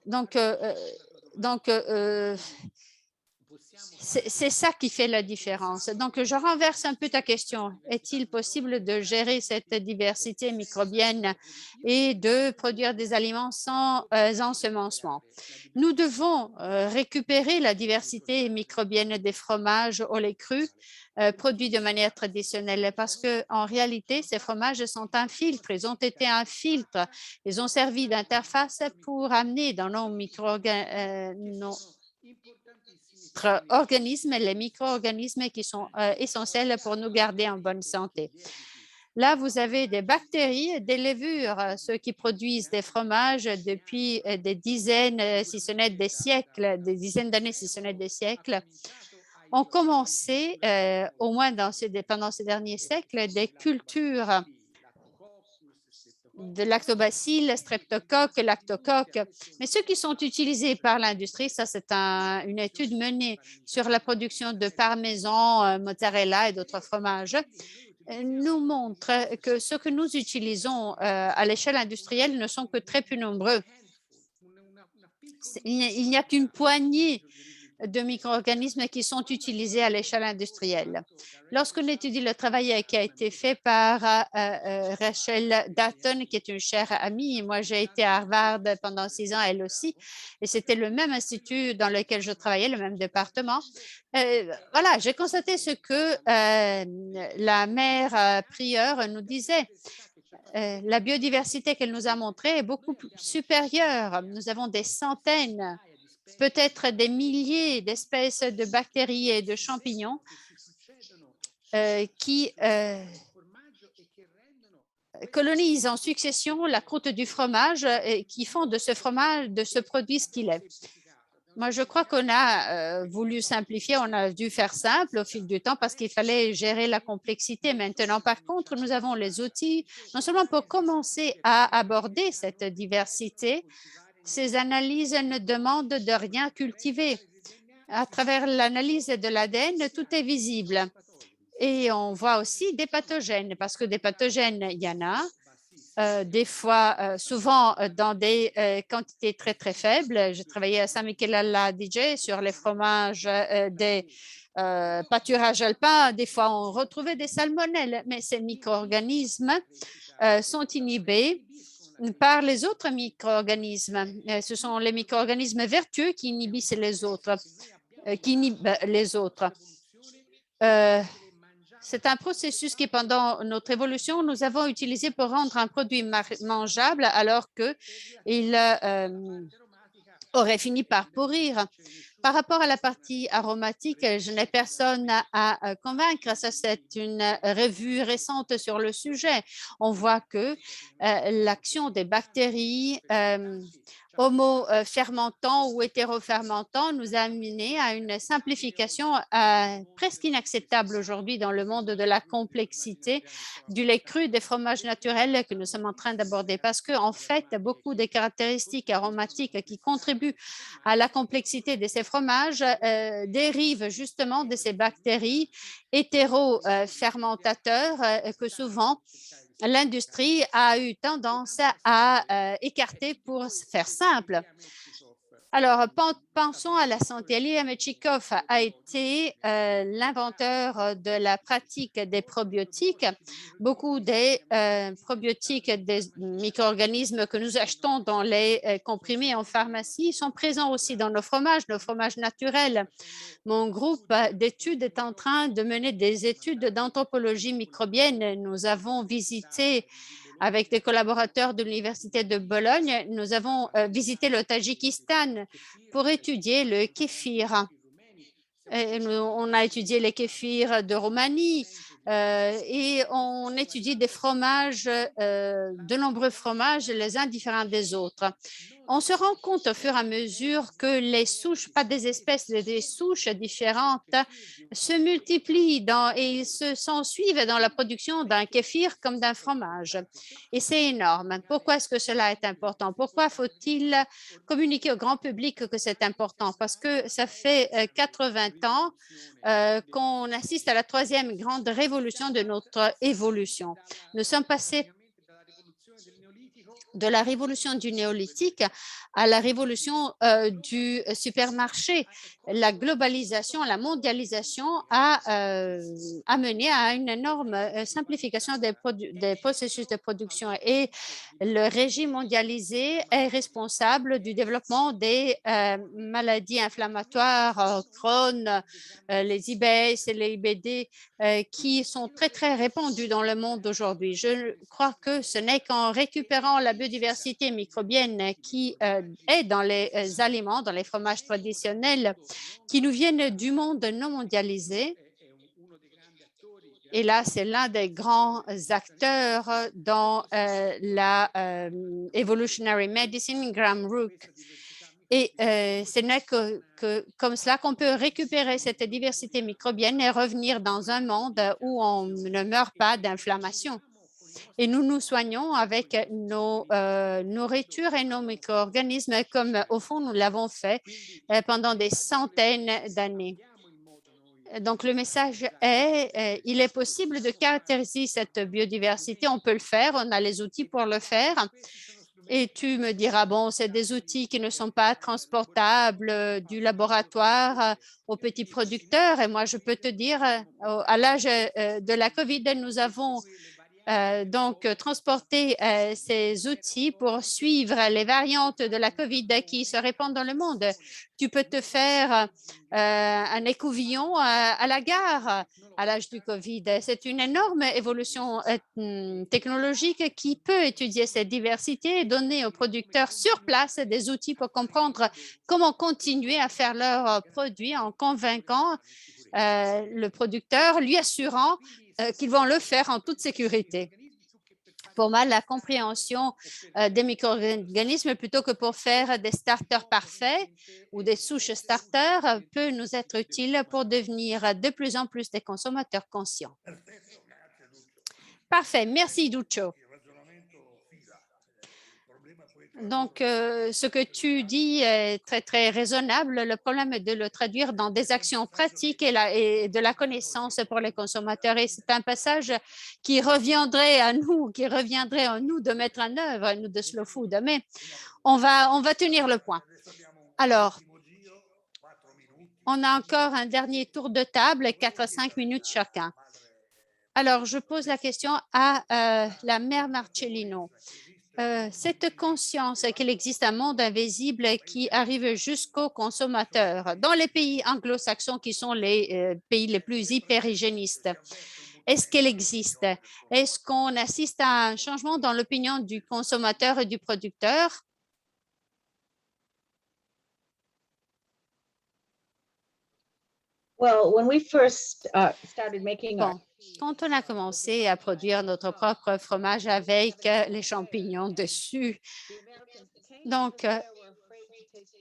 Donc, c'est ça qui fait la différence. Donc, je renverse un peu ta question. Est-il possible de gérer cette diversité microbienne et de produire des aliments sans ensemencement? Nous devons récupérer la diversité microbienne des fromages au lait cru produits de manière traditionnelle parce qu'en réalité, ces fromages sont un filtre. Ils ont été un filtre. Ils ont servi d'interface pour amener dans nos organismes, les micro-organismes qui sont essentiels pour nous garder en bonne santé. Là, vous avez des bactéries, des levures, ceux qui produisent des fromages depuis des dizaines, si ce n'est des siècles, des dizaines d'années, si ce n'est des siècles, ont commencé, au moins pendant ces derniers siècles, des cultures de lactobacilles, streptocoques, lactocoques. Mais ceux qui sont utilisés par l'industrie, ça c'est une étude menée sur la production de parmesan, mozzarella et d'autres fromages, nous montre que ce que nous utilisons à l'échelle industrielle ne sont que très peu nombreux. Il n'y a qu'une poignée de micro-organismes qui sont utilisés à l'échelle industrielle. Lorsqu'on étudie le travail qui a été fait par Rachel Dutton, qui est une chère amie, moi j'ai été à Harvard pendant 6 ans, elle aussi, et c'était le même institut dans lequel je travaillais, le même département. Voilà, j'ai constaté ce que la mère Prieure nous disait. La biodiversité qu'elle nous a montrée est beaucoup supérieure. Nous avons des centaines, peut-être des milliers d'espèces de bactéries et de champignons qui colonisent en succession la croûte du fromage et qui font de ce fromage, de ce produit, ce qu'il est. Moi, je crois qu'on a voulu simplifier, on a dû faire simple au fil du temps parce qu'il fallait gérer la complexité. Maintenant, par contre, nous avons les outils, non seulement pour commencer à aborder cette diversité, ces analyses ne demandent de rien cultiver. À travers l'analyse de l'ADN, tout est visible. Et on voit aussi des pathogènes, parce que des pathogènes, il y en a, des fois, souvent dans des quantités très, très faibles. J'ai travaillé à Saint-Michel-à-la-DJ sur les fromages des pâturages alpins. Des fois, on retrouvait des salmonelles, mais ces micro-organismes sont inhibés par les autres micro-organismes. Ce sont les micro-organismes vertueux qui inhibent les autres. C'est un processus qui, pendant notre évolution, nous avons utilisé pour rendre un produit mangeable alors qu'il aurait fini par pourrir. Par rapport à la partie aromatique, je n'ai personne à convaincre. Ça, c'est une revue récente sur le sujet. On voit que l'action des bactéries homo-fermentants ou hétérofermentants nous a amené à une simplification presque inacceptable aujourd'hui dans le monde de la complexité du lait cru, des fromages naturels que nous sommes en train d'aborder. Parce qu'en fait, beaucoup des caractéristiques aromatiques qui contribuent à la complexité de ces fromages dérivent justement de ces bactéries hétérofermentateurs que souvent l'industrie a eu tendance à écarter pour faire simple. Alors, pensons à la santé. Elia Metchikov a été l'inventeur de la pratique des probiotiques. Beaucoup des probiotiques, des micro-organismes que nous achetons dans les comprimés en pharmacie sont présents aussi dans nos fromages naturels. Mon groupe d'études est en train de mener des études d'anthropologie microbienne. Nous avons visité avec des collaborateurs de l'Université de Bologne, nous avons visité le Tadjikistan pour étudier le kéfir. On a étudié les kéfirs de Roumanie et on étudie des fromages, de nombreux fromages, les uns différents des autres. On se rend compte au fur et à mesure que les souches, pas des espèces, des souches différentes se multiplient et ils s'en suivent dans la production d'un kéfir comme d'un fromage. Et c'est énorme. Pourquoi est-ce que cela est important? Pourquoi faut-il communiquer au grand public que c'est important? Parce que ça fait 80 ans qu'on assiste à la troisième grande révolution de notre évolution. Nous sommes passés de la révolution du néolithique à la révolution du supermarché. La globalisation, la mondialisation a amené à une énorme simplification des processus de production et le régime mondialisé est responsable du développement des maladies inflammatoires, Crohn, les IBS et les IBD, qui sont très, très répandues dans le monde aujourd'hui. Je crois que ce n'est qu'en récupérant la biodiversité microbienne qui est dans les aliments, dans les fromages traditionnels, qui nous viennent du monde non mondialisé. Et là, c'est l'un des grands acteurs dans la evolutionary medicine, Graham Rook. Et ce n'est que comme cela qu'on peut récupérer cette diversité microbienne et revenir dans un monde où on ne meurt pas d'inflammation. Et nous nous soignons avec nos nourritures et nos micro-organismes comme, au fond, nous l'avons fait pendant des centaines d'années. Donc, le message est, il est possible de caractériser cette biodiversité. On peut le faire, on a les outils pour le faire. Et tu me diras, bon, c'est des outils qui ne sont pas transportables du laboratoire aux petits producteurs. Et moi, je peux te dire, à l'âge de la COVID, nous avons donc transporté ces outils pour suivre les variantes de la COVID qui se répandent dans le monde. Tu peux te faire un écouvillon à la gare à l'âge du COVID. C'est une énorme évolution technologique qui peut étudier cette diversité et donner aux producteurs sur place des outils pour comprendre comment continuer à faire leurs produits en convainquant le producteur, lui assurant qu'ils vont le faire en toute sécurité. Pour moi, la compréhension des micro-organismes plutôt que pour faire des starters parfaits ou des souches starters peut nous être utile pour devenir de plus en plus des consommateurs conscients. Parfait. Merci, Duccio. Donc, ce que tu dis est très, très raisonnable. Le problème est de le traduire dans des actions pratiques et de la connaissance pour les consommateurs. Et c'est un passage qui reviendrait à nous de mettre en œuvre, nous de Slow Food. Mais on va tenir le point. Alors, on a encore un dernier tour de table, 4 à 5 minutes chacun. Alors, je pose la question à la mère Marcellino. Cette conscience qu'il existe un monde invisible qui arrive jusqu'aux consommateurs dans les pays anglo-saxons qui sont les pays les plus hyper-hygiénistes. Est-ce qu'elle existe? Est-ce qu'on assiste à un changement dans l'opinion du consommateur et du producteur? Well, when we first started making quand on a commencé à produire notre propre fromage avec les champignons dessus, donc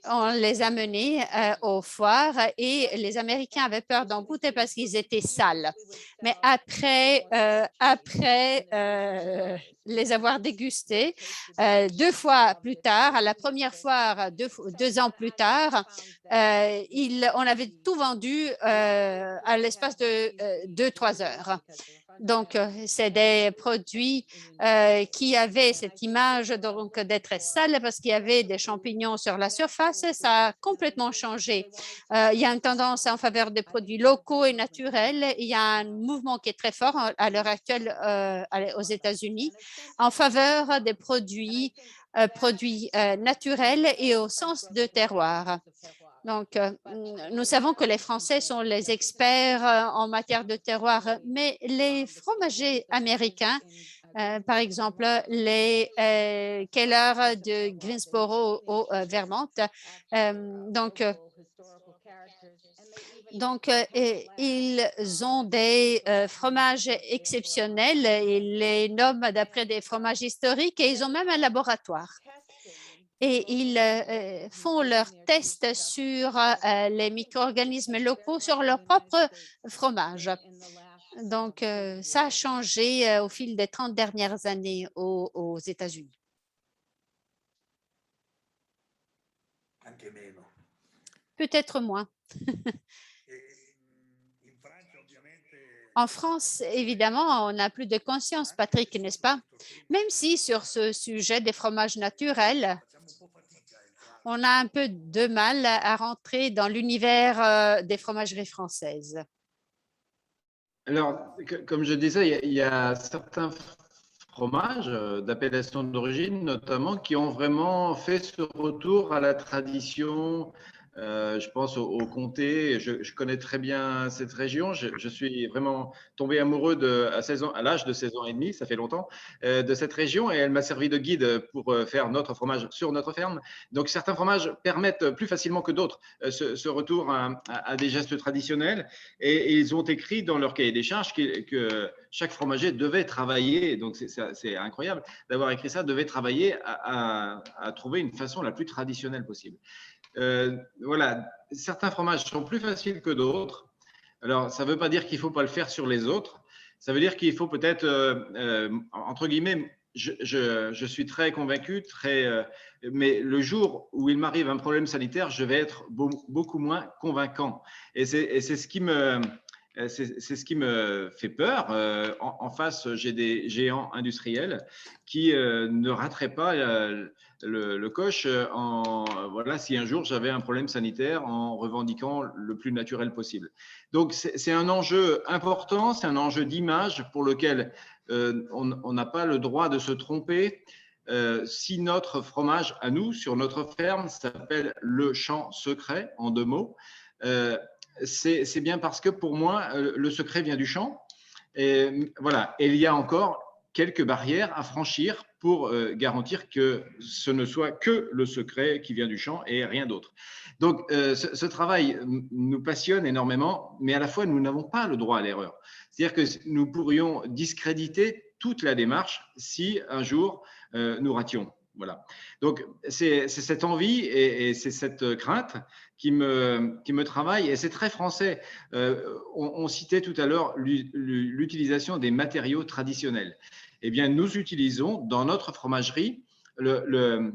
on les a menés aux foires et les Américains avaient peur d'en goûter parce qu'ils étaient sales. Mais après les avoir dégustés, 2 fois plus tard, à la première foire, 2 ans plus tard, on avait tout vendu à l'espace de 2-3 heures. Donc, c'est des produits qui avaient cette image donc d'être sales parce qu'il y avait des champignons sur la surface. Ça a complètement changé. Il y a une tendance en faveur des produits locaux et naturels. Il y a un mouvement qui est très fort à l'heure actuelle aux États-Unis en faveur des produits naturels et au sens de terroir. Donc, nous savons que les Français sont les experts en matière de terroir, mais les fromagers américains, par exemple, les Keller de Greensboro au Vermont, ils ont des fromages exceptionnels. Ils les nomment d'après des fromages historiques et ils ont même un laboratoire. Et ils font leurs tests sur les micro-organismes locaux sur leur propre fromage. Donc, ça a changé au fil des 30 dernières années aux États-Unis. Peut-être moins. En France, évidemment, on n'a plus de conscience, Patrick, n'est-ce pas? Même si sur ce sujet des fromages naturels, on a un peu de mal à rentrer dans l'univers des fromageries françaises. Alors, comme je disais, il y a certains fromages d'appellation d'origine, notamment, qui ont vraiment fait ce retour à la tradition. Je pense au comté. Je connais très bien cette région. Je suis vraiment tombé amoureux à l'âge de 16 ans et demi, ça fait longtemps, de cette région, et elle m'a servi de guide pour faire notre fromage sur notre ferme. Donc, certains fromages permettent plus facilement que d'autres ce retour à des gestes traditionnels, et ils ont écrit dans leur cahier des charges que chaque fromager devait travailler, donc c'est incroyable d'avoir écrit ça, devait travailler à trouver une façon la plus traditionnelle possible. Voilà, certains fromages sont plus faciles que d'autres. Alors, ça ne veut pas dire qu'il ne faut pas le faire sur les autres. Ça veut dire qu'il faut peut-être, entre guillemets, je suis très convaincu, mais le jour où il m'arrive un problème sanitaire, je vais être beaucoup moins convaincant. Et c'est ce qui me fait peur. En face, j'ai des géants industriels qui ne rateraient pas le coche voilà, si un jour j'avais un problème sanitaire en revendiquant le plus naturel possible. Donc, c'est un enjeu important, c'est un enjeu d'image pour lequel on n'a pas le droit de se tromper. Si notre fromage à nous, sur notre ferme, s'appelle le champ secret, en 2 mots, c'est bien parce que pour moi, le secret vient du champ. Et voilà. Et il y a encore quelques barrières à franchir pour garantir que ce ne soit que le secret qui vient du champ et rien d'autre. Donc, ce travail nous passionne énormément, mais à la fois, nous n'avons pas le droit à l'erreur. C'est-à-dire que nous pourrions discréditer toute la démarche si un jour nous rations. Voilà. Donc, c'est cette envie et c'est cette crainte qui me travaille, et c'est très français. On citait tout à l'heure l'utilisation des matériaux traditionnels. Eh bien, nous utilisons dans notre fromagerie le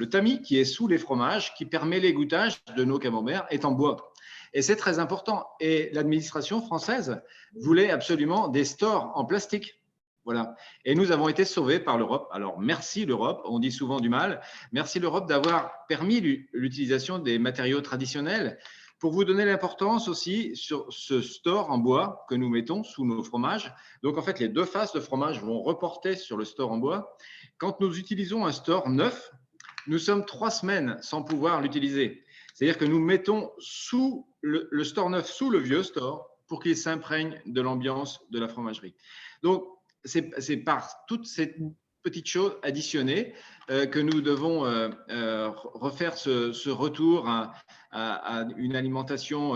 tamis qui est sous les fromages, qui permet l'égouttage de nos camemberts, est en bois. Et c'est très important. Et l'administration française voulait absolument des stores en plastique. Voilà. Et nous avons été sauvés par l'Europe. Alors, merci l'Europe. On dit souvent du mal. Merci l'Europe d'avoir permis l'utilisation des matériaux traditionnels. Pour vous donner l'importance aussi sur ce store en bois que nous mettons sous nos fromages. Donc, en fait, les 2 faces de fromage vont reporter sur le store en bois. Quand nous utilisons un store neuf, nous sommes 3 semaines sans pouvoir l'utiliser. C'est-à-dire que nous mettons sous le store neuf sous le vieux store pour qu'il s'imprègne de l'ambiance de la fromagerie. Donc, c'est par toutes ces petites choses additionnées que nous devons refaire ce retour à une alimentation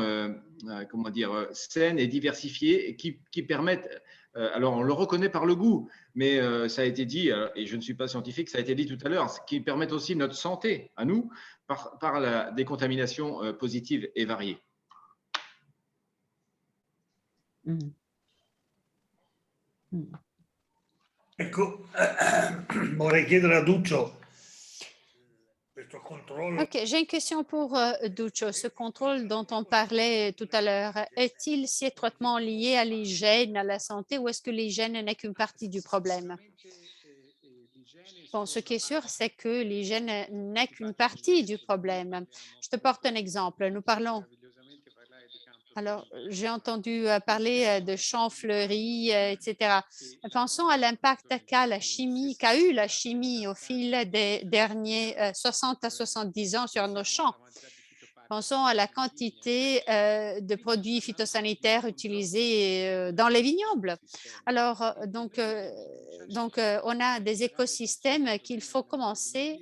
saine et diversifiée, et qui permettent, alors on le reconnaît par le goût, mais ça a été dit, et je ne suis pas scientifique, ça a été dit tout à l'heure, qui permettent aussi notre santé à nous par la décontamination positive et variée. Ecco, vorrei chiedere a Duccio, questo controllo. OK, j'ai une question pour Duccio. Ce contrôle dont on parlait tout à l'heure, est-il si étroitement lié à l'hygiène, à la santé, ou est-ce que l'hygiène n'est qu'une partie du problème? Bon, ce qui est sûr, c'est que l'hygiène n'est qu'une partie du problème. Je te porte un exemple. Nous parlons. Alors, j'ai entendu parler de champs fleuris, etc. Pensons à l'impact qu'a eu la chimie au fil des derniers 60 à 70 ans sur nos champs. Pensons à la quantité de produits phytosanitaires utilisés dans les vignobles. Alors, on a des écosystèmes qu'il faut commencer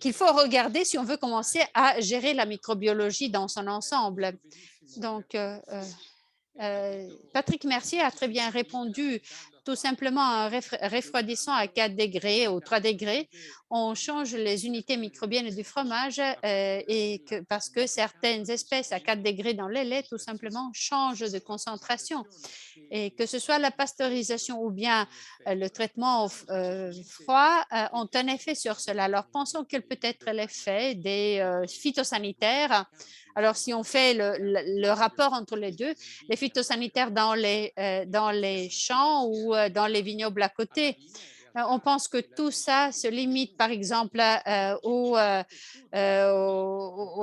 qu'il faut regarder si on veut commencer à gérer la microbiologie dans son ensemble. Donc, Patrick Mercier a très bien répondu. Tout simplement, en refroidissant à 4 degrés ou 3 degrés, on change les unités microbiennes du fromage parce que certaines espèces à 4 degrés dans le lait, tout simplement, changent de concentration. Et que ce soit la pasteurisation ou bien le traitement au froid ont un effet sur cela. Alors, pensons quel peut être l'effet des phytosanitaires. Alors, si on fait le rapport entre les deux, les phytosanitaires dans les champs ou dans les vignobles à côté, on pense que tout ça se limite, par exemple, au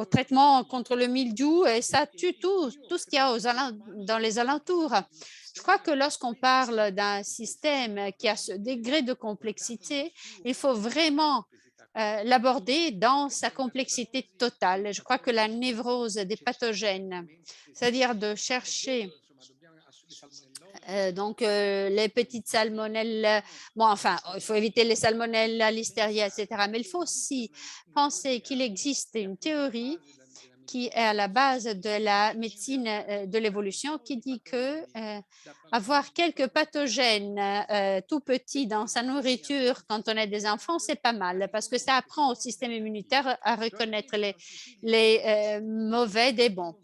traitement contre le mildiou et ça tue tout ce qu'il y a dans les alentours. Je crois que lorsqu'on parle d'un système qui a ce degré de complexité, il faut vraiment l'aborder dans sa complexité totale. Je crois que la névrose des pathogènes, c'est-à-dire de chercher les petites salmonelles, bon, enfin, il faut éviter les salmonelles, la listeria, etc. Mais il faut aussi penser qu'il existe une théorie qui est à la base de la médecine de l'évolution, qui dit que avoir quelques pathogènes tout petits dans sa nourriture quand on est des enfants, c'est pas mal parce que ça apprend au système immunitaire à reconnaître les mauvais des bons.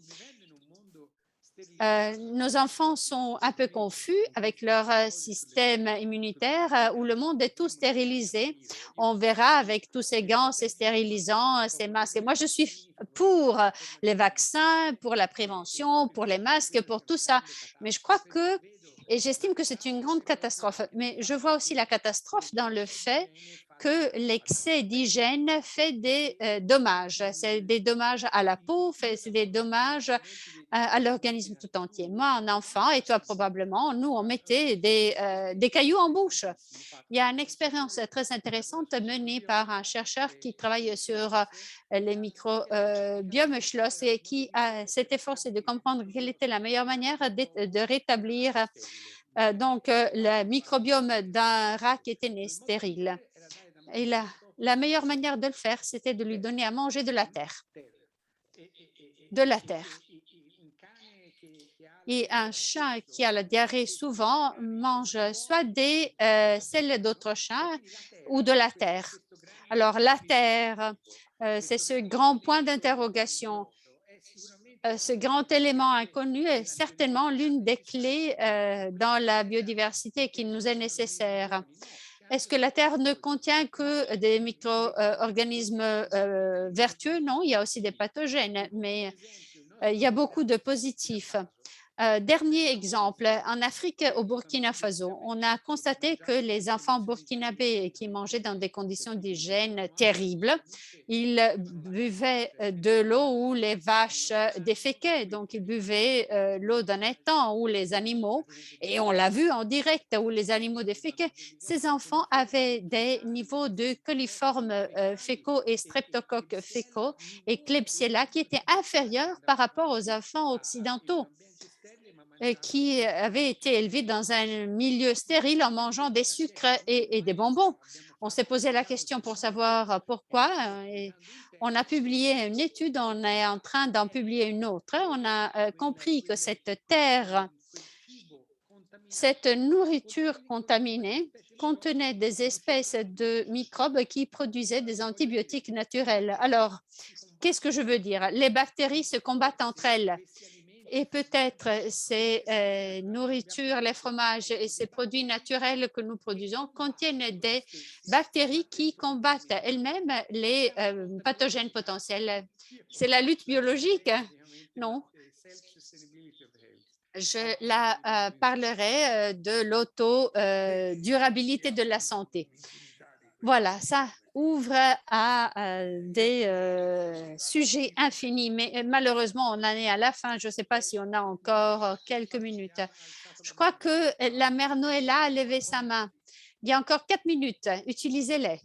Nos enfants sont un peu confus avec leur système immunitaire où le monde est tout stérilisé. On verra avec tous ces gants, ces stérilisants, ces masques. Et moi, je suis pour les vaccins, pour la prévention, pour les masques, pour tout ça. Mais je crois et j'estime que c'est une grande catastrophe. Mais je vois aussi la catastrophe dans le fait que l'excès d'hygiène fait des dommages. C'est des dommages à la peau, c'est des dommages à l'organisme tout entier. Moi, en enfant, et toi probablement, nous, on mettait des cailloux en bouche. Il y a une expérience très intéressante menée par un chercheur qui travaille sur les microbiomes Schloss et qui s'est efforcé de comprendre quelle était la meilleure manière de rétablir le microbiome d'un rat qui était né stérile. Et la meilleure manière de le faire, c'était de lui donner à manger de la terre. De la terre. Et un chat qui a la diarrhée souvent mange soit des selles d'autres chats ou de la terre. Alors, la terre, c'est ce grand point d'interrogation. Ce grand élément inconnu est certainement l'une des clés dans la biodiversité qui nous est nécessaire. Est-ce que la Terre ne contient que des micro-organismes vertueux? Non, il y a aussi des pathogènes, mais il y a beaucoup de positifs. Dernier exemple, en Afrique, au Burkina Faso, on a constaté que les enfants burkinabés qui mangeaient dans des conditions d'hygiène terribles, ils buvaient de l'eau où les vaches déféquaient, donc ils buvaient l'eau d'un étang où les animaux, et on l'a vu en direct, où les animaux déféquaient, ces enfants avaient des niveaux de coliformes fécaux et streptocoques fécaux et Klebsiella qui étaient inférieurs par rapport aux enfants occidentaux qui avaient été élevés dans un milieu stérile en mangeant des sucres et des bonbons. On s'est posé la question pour savoir pourquoi et on a publié une étude, on est en train d'en publier une autre. On a compris que cette terre, cette nourriture contaminée contenait des espèces de microbes qui produisaient des antibiotiques naturels. Alors, qu'est-ce que je veux dire? Les bactéries se combattent entre elles. Et peut-être ces nourritures, les fromages et ces produits naturels que nous produisons contiennent des bactéries qui combattent elles-mêmes les pathogènes potentiels. C'est la lutte biologique? Non. Je la parlerai de l'auto-durabilité de la santé. Voilà, ça ouvre à des sujets infinis, mais malheureusement, on en est à la fin. Je ne sais pas si on a encore quelques minutes. Je crois que la mère Noëlla a levé sa main. Il y a encore 4 minutes. Utilisez-les.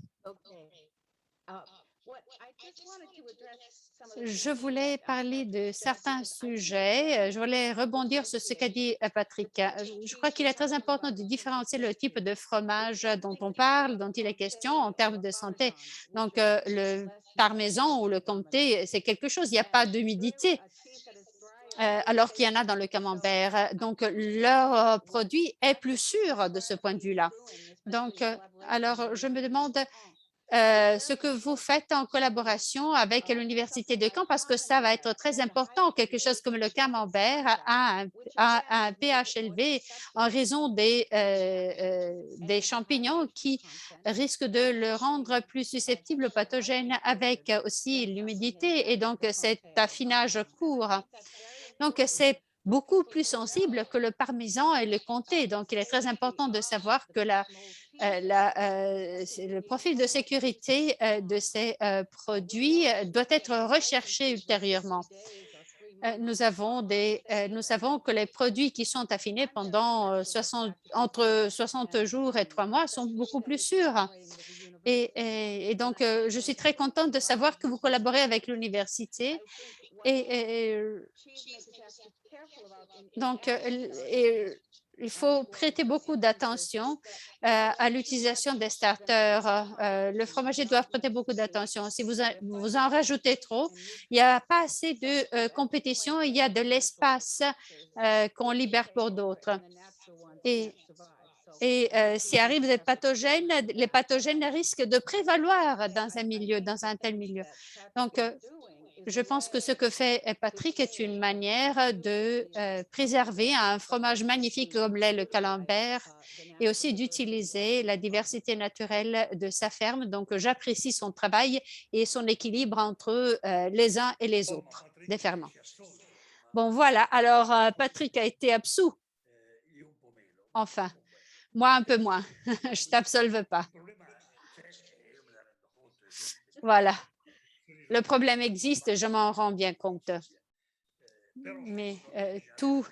Je voulais parler de certains sujets. Je voulais rebondir sur ce qu'a dit Patrick. Je crois qu'il est très important de différencier le type de fromage dont on parle, dont il est question en termes de santé. Donc, le parmesan ou le comté, c'est quelque chose. Il n'y a pas d'humidité. Alors qu'il y en a dans le camembert. Donc, leur produit est plus sûr de ce point de vue-là. Donc, alors, je me demande ce que vous faites en collaboration avec l'Université de Caen, parce que ça va être très important. Quelque chose comme le camembert a un pH élevé en raison des champignons qui risquent de le rendre plus susceptible aux pathogènes, avec aussi l'humidité et donc cet affinage court. Donc, c'est beaucoup plus sensible que le parmesan et le comté. Donc, il est très important de savoir que le profil de sécurité de ces produits doit être recherché ultérieurement. Nous savons que les produits qui sont affinés pendant entre 60 jours et 3 mois sont beaucoup plus sûrs. Et donc, je suis très contente de savoir que vous collaborez avec l'université. Donc, il faut prêter beaucoup d'attention à l'utilisation des starters. Le fromager doit prêter beaucoup d'attention. Si vous en rajoutez trop, il n'y a pas assez de compétition, il y a de l'espace qu'on libère pour d'autres. Et s'il arrive des pathogènes, les pathogènes risquent de prévaloir dans un tel milieu. Donc, je pense que ce que fait Patrick est une manière de préserver un fromage magnifique comme l'est le camembert et aussi d'utiliser la diversité naturelle de sa ferme. Donc, j'apprécie son travail et son équilibre entre les uns et les autres des ferments. Bon, voilà. Alors, Patrick a été absous. Enfin, moi un peu moins. Je ne t'absolve pas. Voilà. Le problème existe, je m'en rends bien compte. Mais tout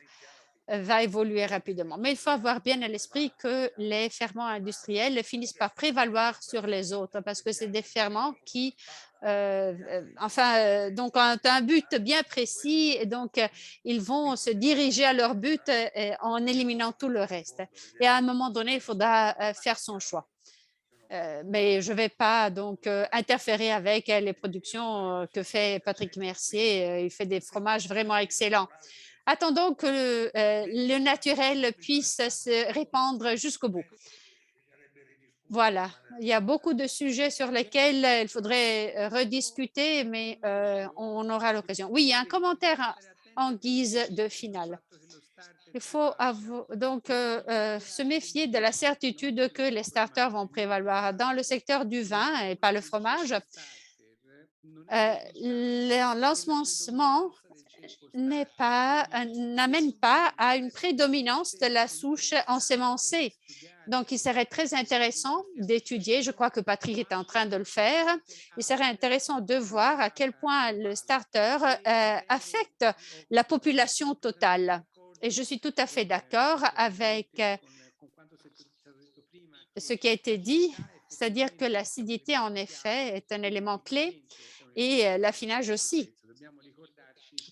va évoluer rapidement. Mais il faut avoir bien à l'esprit que les ferments industriels finissent par prévaloir sur les autres parce que c'est des ferments qui, donc ont un but bien précis et donc ils vont se diriger à leur but en éliminant tout le reste. Et à un moment donné, il faudra faire son choix. Mais je ne vais pas donc interférer avec les productions que fait Patrick Mercier. Il fait des fromages vraiment excellents. Attendons que le naturel puisse se répandre jusqu'au bout. Voilà, il y a beaucoup de sujets sur lesquels il faudrait rediscuter, mais on aura l'occasion. Oui, il y a un commentaire en guise de finale. Il faut donc se méfier de la certitude que les starters vont prévaloir. Dans le secteur du vin et pas le fromage, l'ensemencement n'amène pas à une prédominance de la souche ensémencée. Donc, il serait très intéressant d'étudier, je crois que Patrick est en train de le faire, il serait intéressant de voir à quel point le starter affecte la population totale. Et je suis tout à fait d'accord avec ce qui a été dit, c'est-à-dire que l'acidité, en effet, est un élément clé et l'affinage aussi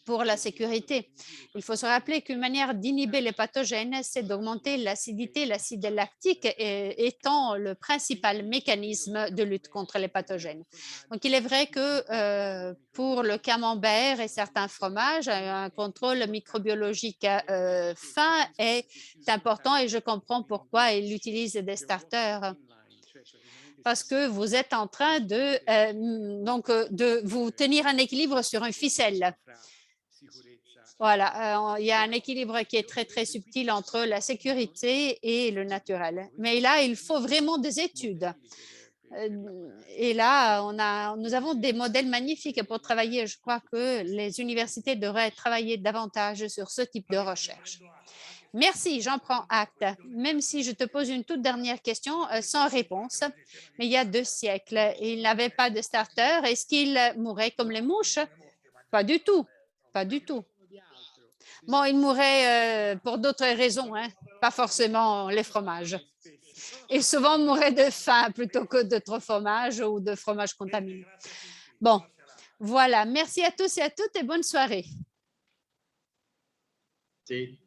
pour la sécurité. Il faut se rappeler qu'une manière d'inhiber les pathogènes, c'est d'augmenter l'acidité, l'acide lactique étant le principal mécanisme de lutte contre les pathogènes. Donc, il est vrai que pour le camembert et certains fromages, un contrôle microbiologique fin est important et je comprends pourquoi il utilise des starters. Parce que vous êtes en train de vous tenir un équilibre sur une ficelle. Voilà, il y a un équilibre qui est très, très subtil entre la sécurité et le naturel. Mais là, il faut vraiment des études. Et là, nous avons des modèles magnifiques pour travailler. Je crois que les universités devraient travailler davantage sur ce type de recherche. Merci, j'en prends acte. Même si je te pose une toute dernière question sans réponse, mais il y a 2 siècles, il n'avait pas de starter. Est-ce qu'il mourait comme les mouches? Pas du tout, pas du tout. Bon, il mourait pour d'autres raisons, hein, pas forcément les fromages. Et souvent mourait de faim plutôt que de trop fromage ou de fromage contaminé. Bon, voilà. Merci à tous et à toutes et bonne soirée. Si.